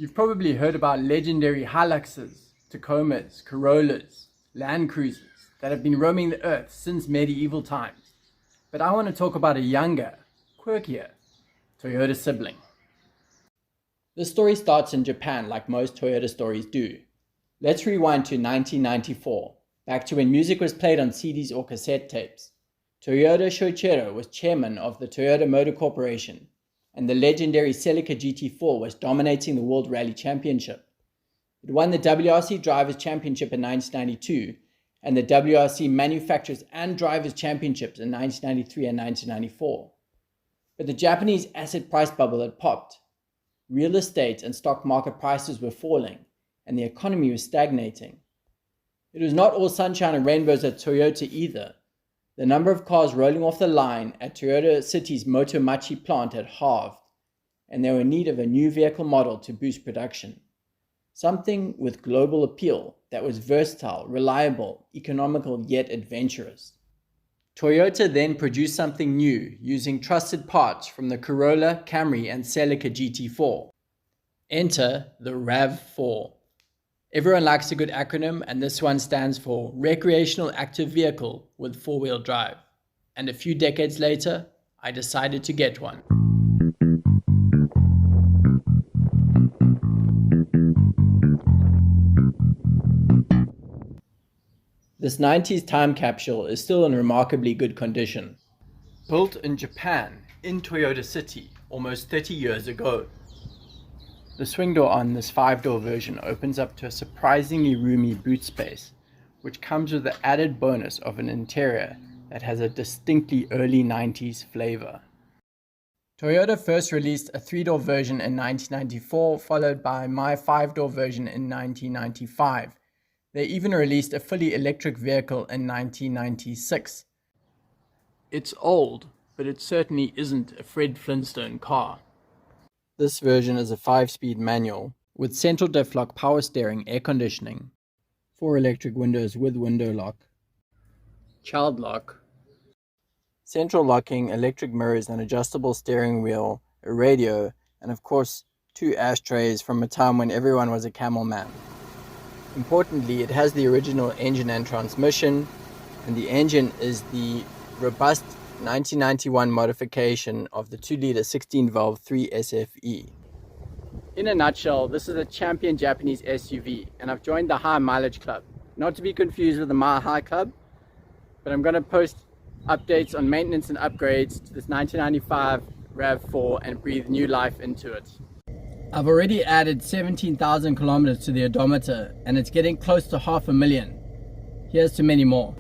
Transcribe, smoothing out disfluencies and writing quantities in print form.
You've probably heard about legendary Hiluxes, Tacomas, Corollas, Land Cruisers that have been roaming the earth since medieval times. But I want to talk about a younger, quirkier Toyota sibling. The story starts in Japan like most Toyota stories do. Let's rewind to 1994, back to when music was played on CDs or cassette tapes. Toyota Shoichiro was chairman of the Toyota Motor Corporation, and the legendary Celica GT4 was dominating the World Rally Championship. It won the WRC Drivers' Championship in 1992 and the WRC Manufacturers and Drivers' Championships in 1993 and 1994. But the Japanese asset price bubble had popped. Real estate and stock market prices were falling, and the economy was stagnating. It was not all sunshine and rainbows at Toyota either. The number of cars rolling off the line at Toyota City's Motomachi plant had halved, and they were in need of a new vehicle model to boost production. Something with global appeal that was versatile, reliable, economical, yet adventurous. Toyota then produced something new using trusted parts from the Corolla, Camry, and Celica GT4. Enter the Rav4. Everyone likes a good acronym, and this one stands for Recreational Active Vehicle with Four-Wheel Drive. And a few decades later, I decided to get one. This 90s time capsule is still in remarkably good condition. Built in Japan, in Toyota City, almost 30 years ago. The swing door on this 5-door version opens up to a surprisingly roomy boot space, which comes with the added bonus of an interior that has a distinctly early 90s flavor. Toyota first released a 3-door version in 1994, followed by my 5-door version in 1995. They even released a fully electric vehicle in 1996. It's old, but it certainly isn't a Fred Flintstone car. This version is a 5-speed manual with central diff lock, power steering, air conditioning, 4 electric windows with window lock, child lock, central locking, electric mirrors, an adjustable steering wheel, a radio, and of course 2 ashtrays from a time when everyone was a camel man. Importantly, it has the original engine and transmission, and the engine is the robust 1991 modification of the 2-liter 16-valve 3SFE. In a nutshell, this is a champion Japanese SUV, and I've joined the High Mileage Club. Not to be confused with the Mile High Club, but I'm going to post updates on maintenance and upgrades to this 1995 Rav4 and breathe new life into it. I've already added 17,000 kilometers to the odometer, and it's getting close to 500,000. Here's to many more.